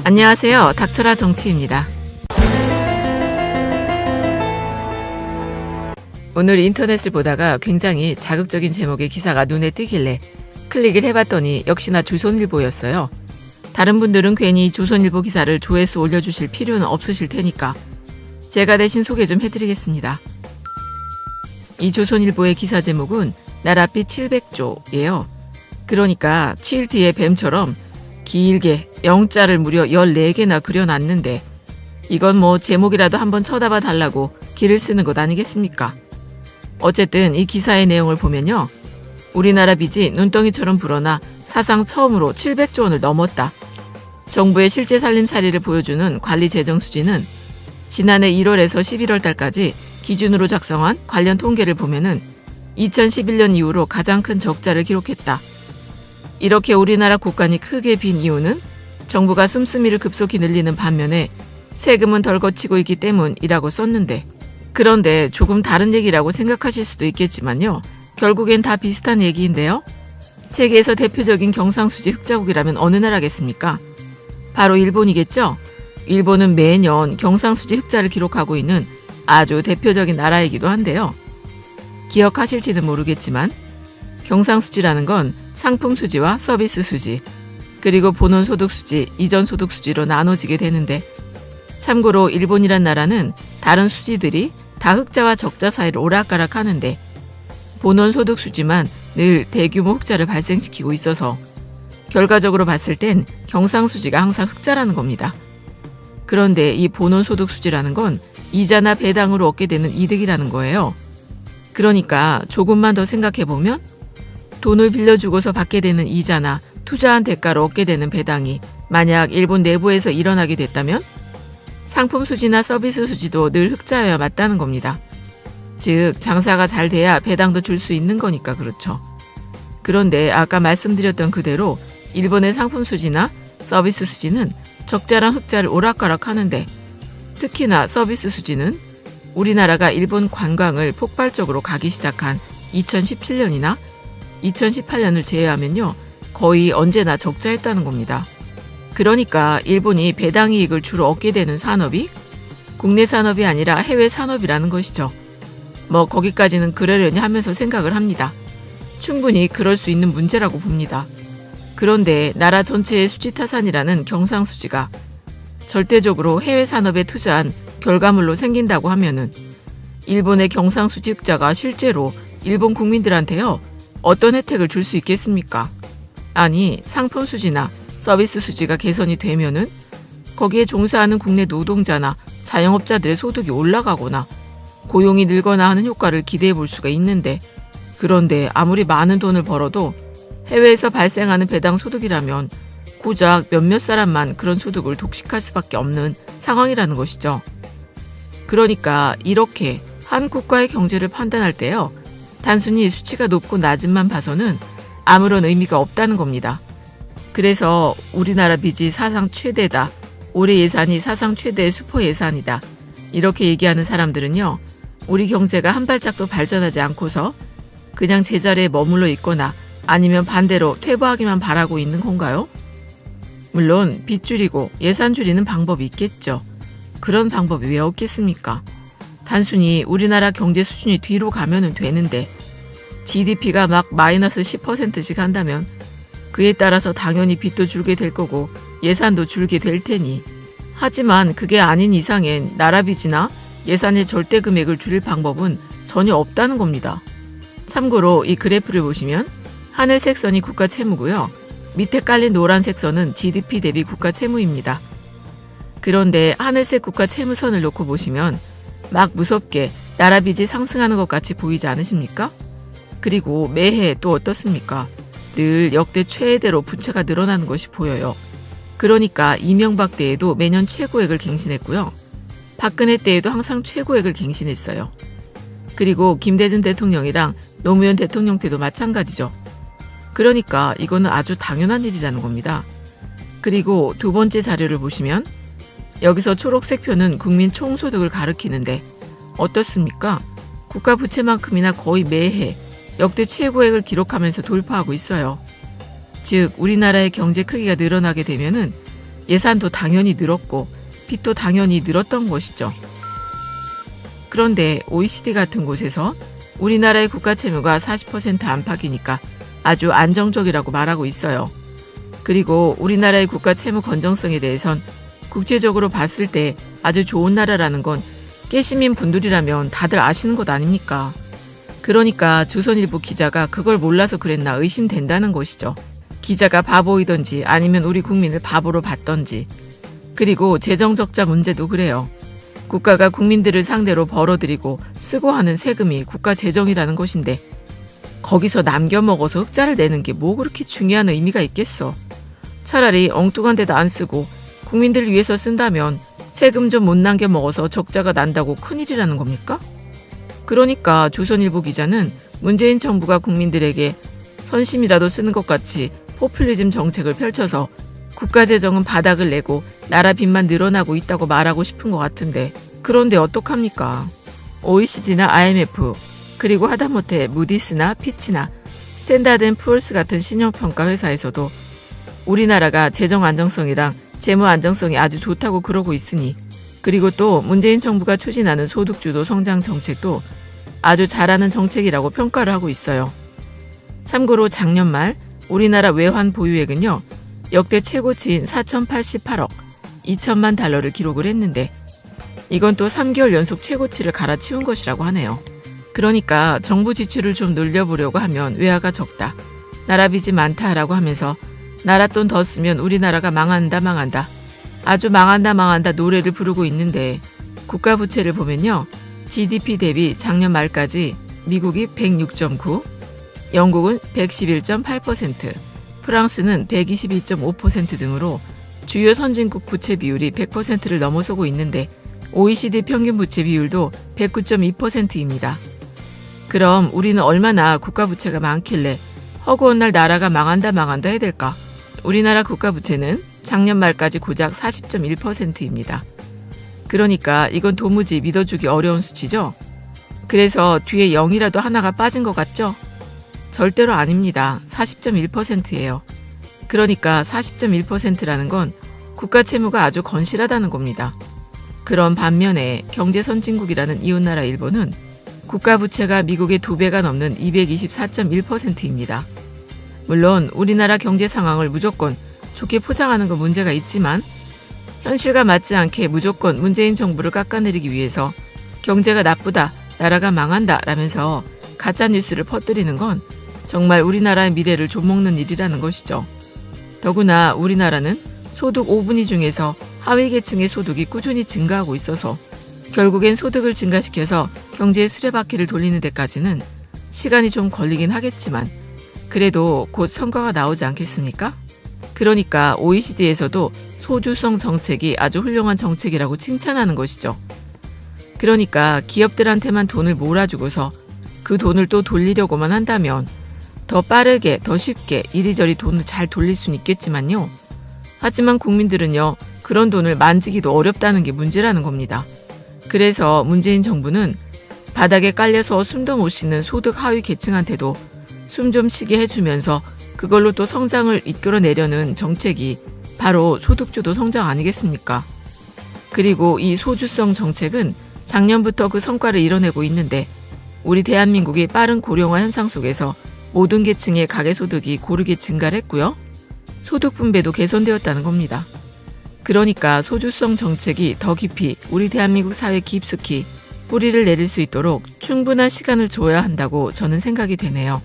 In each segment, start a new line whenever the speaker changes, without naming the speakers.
안녕하세요. 닥쳐라 정치입니다. 오늘 인터넷을 보다가 굉장히 자극적인 제목의 기사가 눈에 띄길래 클릭을 해봤더니 역시나 조선일보였어요. 다른 분들은 괜히 조선일보 기사를 조회수 올려주실 필요는 없으실 테니까 제가 대신 소개 좀 해드리겠습니다. 이 조선일보의 기사 제목은 나랏빛 700조예요. 그러니까 7 뒤에 뱀처럼 길게 영자를 무려 14개나 그려놨는데 이건 뭐 제목이라도 한번 쳐다봐 달라고 기를 쓰는 것 아니겠습니까? 어쨌든 이 기사의 내용을 보면요. 우리나라 빚이 눈덩이처럼 불어나 사상 처음으로 700조 원을 넘었다. 정부의 실제 살림살이를 보여주는 관리 재정 수지는 지난해 1월에서 11월 달까지 기준으로 작성한 관련 통계를 보면은 2011년 이후로 가장 큰 적자를 기록했다. 이렇게 우리나라 국간이 크게 빈 이유는 정부가 씀씀이를 급속히 늘리는 반면에 세금은 덜 거치고 있기 때문이라고 썼는데 그런데 조금 다른 얘기라고 생각하실 수도 있겠지만요. 결국엔 다 비슷한 얘기인데요. 세계에서 대표적인 경상수지 흑자국이라면 어느 나라겠습니까? 바로 일본이겠죠? 일본은 매년 경상수지 흑자를 기록하고 있는 아주 대표적인 나라이기도 한데요. 기억하실지는 모르겠지만 경상수지라는 건 상품수지와 서비스수지, 그리고 본원소득수지, 이전소득수지로 나눠지게 되는데 참고로 일본이란 나라는 다른 수지들이 다 흑자와 적자 사이를 오락가락 하는데 본원소득수지만 늘 대규모 흑자를 발생시키고 있어서 결과적으로 봤을 땐 경상수지가 항상 흑자라는 겁니다. 그런데 이 본원소득수지라는 건 이자나 배당으로 얻게 되는 이득이라는 거예요. 그러니까 조금만 더 생각해보면 돈을 빌려주고서 받게 되는 이자나 투자한 대가로 얻게 되는 배당이 만약 일본 내부에서 일어나게 됐다면 상품 수지나 서비스 수지도 늘 흑자여야 맞다는 겁니다. 즉 장사가 잘 돼야 배당도 줄 수 있는 거니까 그렇죠. 그런데 아까 말씀드렸던 그대로 일본의 상품 수지나 서비스 수지는 적자랑 흑자를 오락가락 하는데 특히나 서비스 수지는 우리나라가 일본 관광을 폭발적으로 가기 시작한 2017년이나 2018년을 제외하면요. 거의 언제나 적자였다는 겁니다. 그러니까 일본이 배당 이익을 주로 얻게 되는 산업이 국내 산업이 아니라 해외 산업이라는 것이죠. 뭐 거기까지는 그러려니 하면서 생각을 합니다. 충분히 그럴 수 있는 문제라고 봅니다. 그런데 나라 전체의 수지타산이라는 경상수지가 절대적으로 해외 산업에 투자한 결과물로 생긴다고 하면은 일본의 경상수지 흑자가 실제로 일본 국민들한테요. 어떤 혜택을 줄 수 있겠습니까? 아니 상품 수지나 서비스 수지가 개선이 되면은 거기에 종사하는 국내 노동자나 자영업자들의 소득이 올라가거나 고용이 늘거나 하는 효과를 기대해 볼 수가 있는데 그런데 아무리 많은 돈을 벌어도 해외에서 발생하는 배당 소득이라면 고작 몇몇 사람만 그런 소득을 독식할 수밖에 없는 상황이라는 것이죠. 그러니까 이렇게 한 국가의 경제를 판단할 때요. 단순히 수치가 높고 낮음만 봐서는 아무런 의미가 없다는 겁니다. 그래서 우리나라 빚이 사상 최대다. 올해 예산이 사상 최대의 슈퍼 예산이다. 이렇게 얘기하는 사람들은요. 우리 경제가 한 발짝도 발전하지 않고서 그냥 제자리에 머물러 있거나 아니면 반대로 퇴보하기만 바라고 있는 건가요? 물론 빚 줄이고 예산 줄이는 방법이 있겠죠. 그런 방법이 왜 없겠습니까? 단순히 우리나라 경제 수준이 뒤로 가면 되는데 GDP가 막 마이너스 10%씩 한다면 그에 따라서 당연히 빚도 줄게 될 거고 예산도 줄게 될 테니 하지만 그게 아닌 이상엔 나라 빚이나 예산의 절대 금액을 줄일 방법은 전혀 없다는 겁니다. 참고로 이 그래프를 보시면 하늘색 선이 국가 채무고요. 밑에 깔린 노란색 선은 GDP 대비 국가 채무입니다. 그런데 하늘색 국가 채무선을 놓고 보시면 막 무섭게 나라 빚이 상승하는 것 같이 보이지 않으십니까? 그리고 매해 또 어떻습니까? 늘 역대 최대로 부채가 늘어나는 것이 보여요. 그러니까 이명박 때에도 매년 최고액을 갱신했고요. 박근혜 때에도 항상 최고액을 갱신했어요. 그리고 김대중 대통령이랑 노무현 대통령 때도 마찬가지죠. 그러니까 이거는 아주 당연한 일이라는 겁니다. 그리고 두 번째 자료를 보시면 여기서 초록색 표는 국민 총소득을 가리키는데 어떻습니까? 국가 부채만큼이나 거의 매해 역대 최고액을 기록하면서 돌파하고 있어요. 즉 우리나라의 경제 크기가 늘어나게 되면은 예산도 당연히 늘었고 빚도 당연히 늘었던 것이죠. 그런데 OECD 같은 곳에서 우리나라의 국가 채무가 40% 안팎이니까 아주 안정적이라고 말하고 있어요. 그리고 우리나라의 국가 채무 건정성에 대해선 국제적으로 봤을 때 아주 좋은 나라라는 건 깨시민 분들이라면 다들 아시는 것 아닙니까? 그러니까 조선일보 기자가 그걸 몰라서 그랬나 의심된다는 것이죠. 기자가 바보이던지 아니면 우리 국민을 바보로 봤던지. 그리고 재정적자 문제도 그래요. 국가가 국민들을 상대로 벌어들이고 쓰고 하는 세금이 국가 재정이라는 것인데 거기서 남겨먹어서 흑자를 내는 게 뭐 그렇게 중요한 의미가 있겠어. 차라리 엉뚱한 데다 안 쓰고 국민들을 위해서 쓴다면 세금 좀 못 남겨먹어서 적자가 난다고 큰일이라는 겁니까? 그러니까 조선일보 기자는 문재인 정부가 국민들에게 선심이라도 쓰는 것 같이 포퓰리즘 정책을 펼쳐서 국가재정은 바닥을 내고 나라 빚만 늘어나고 있다고 말하고 싶은 것 같은데 그런데 어떡합니까? OECD나 IMF 그리고 하다못해 무디스나 피치나 스탠다드앤푸어스 같은 신용평가 회사에서도 우리나라가 재정 안정성이랑 재무 안정성이 아주 좋다고 그러고 있으니 그리고 또 문재인 정부가 추진하는 소득주도 성장 정책도 아주 잘하는 정책이라고 평가를 하고 있어요. 참고로 작년 말 우리나라 외환 보유액은요. 역대 최고치인 4,088억 2천만 달러를 기록을 했는데 이건 또 3개월 연속 최고치를 갈아치운 것이라고 하네요. 그러니까 정부 지출을 좀 늘려보려고 하면 외화가 적다. 나라 빚이 많다라고 하면서 나라 돈 더 쓰면 우리나라가 망한다 아주 망한다 노래를 부르고 있는데 국가 부채를 보면요. GDP 대비 작년 말까지 미국이 106.9, 영국은 111.8%, 프랑스는 122.5% 등으로 주요 선진국 부채 비율이 100%를 넘어서고 있는데 OECD 평균 부채 비율도 109.2%입니다. 그럼 우리는 얼마나 국가 부채가 많길래 허구한 날 나라가 망한다 해야 될까? 우리나라 국가 부채는 작년 말까지 고작 40.1%입니다. 그러니까 이건 도무지 믿어주기 어려운 수치죠? 그래서 뒤에 0이라도 하나가 빠진 것 같죠? 절대로 아닙니다. 40.1%예요. 그러니까 40.1%라는 건 국가 채무가 아주 건실하다는 겁니다. 그런 반면에 경제 선진국이라는 이웃나라 일본은 국가 부채가 미국의 2배가 넘는 224.1%입니다. 물론 우리나라 경제 상황을 무조건 좋게 포장하는 건 문제가 있지만 현실과 맞지 않게 무조건 문재인 정부를 깎아내리기 위해서 경제가 나쁘다, 나라가 망한다 라면서 가짜뉴스를 퍼뜨리는 건 정말 우리나라의 미래를 좀먹는 일이라는 것이죠. 더구나 우리나라는 소득 5분위 중에서 하위 계층의 소득이 꾸준히 증가하고 있어서 결국엔 소득을 증가시켜서 경제의 수레바퀴를 돌리는 데까지는 시간이 좀 걸리긴 하겠지만 그래도 곧 성과가 나오지 않겠습니까? 그러니까 OECD에서도 소주성 정책이 아주 훌륭한 정책이라고 칭찬하는 것이죠. 그러니까 기업들한테만 돈을 몰아주고서 그 돈을 또 돌리려고만 한다면 더 빠르게, 더 쉽게 이리저리 돈을 잘 돌릴 수는 있겠지만요. 하지만 국민들은요, 그런 돈을 만지기도 어렵다는 게 문제라는 겁니다. 그래서 문재인 정부는 바닥에 깔려서 숨도 못 쉬는 소득 하위 계층한테도 숨 좀 쉬게 해주면서 그걸로 또 성장을 이끌어내려는 정책이 바로 소득주도 성장 아니겠습니까? 그리고 이 소주성 정책은 작년부터 그 성과를 이뤄내고 있는데 우리 대한민국이 빠른 고령화 현상 속에서 모든 계층의 가계소득이 고르게 증가를 했고요. 소득 분배도 개선되었다는 겁니다. 그러니까 소주성 정책이 더 깊이 우리 대한민국 사회에 깊숙이 뿌리를 내릴 수 있도록 충분한 시간을 줘야 한다고 저는 생각이 되네요.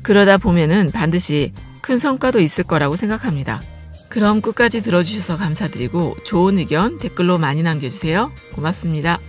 그러다 보면은 반드시 큰 성과도 있을 거라고 생각합니다. 그럼 끝까지 들어주셔서 감사드리고 좋은 의견 댓글로 많이 남겨주세요. 고맙습니다.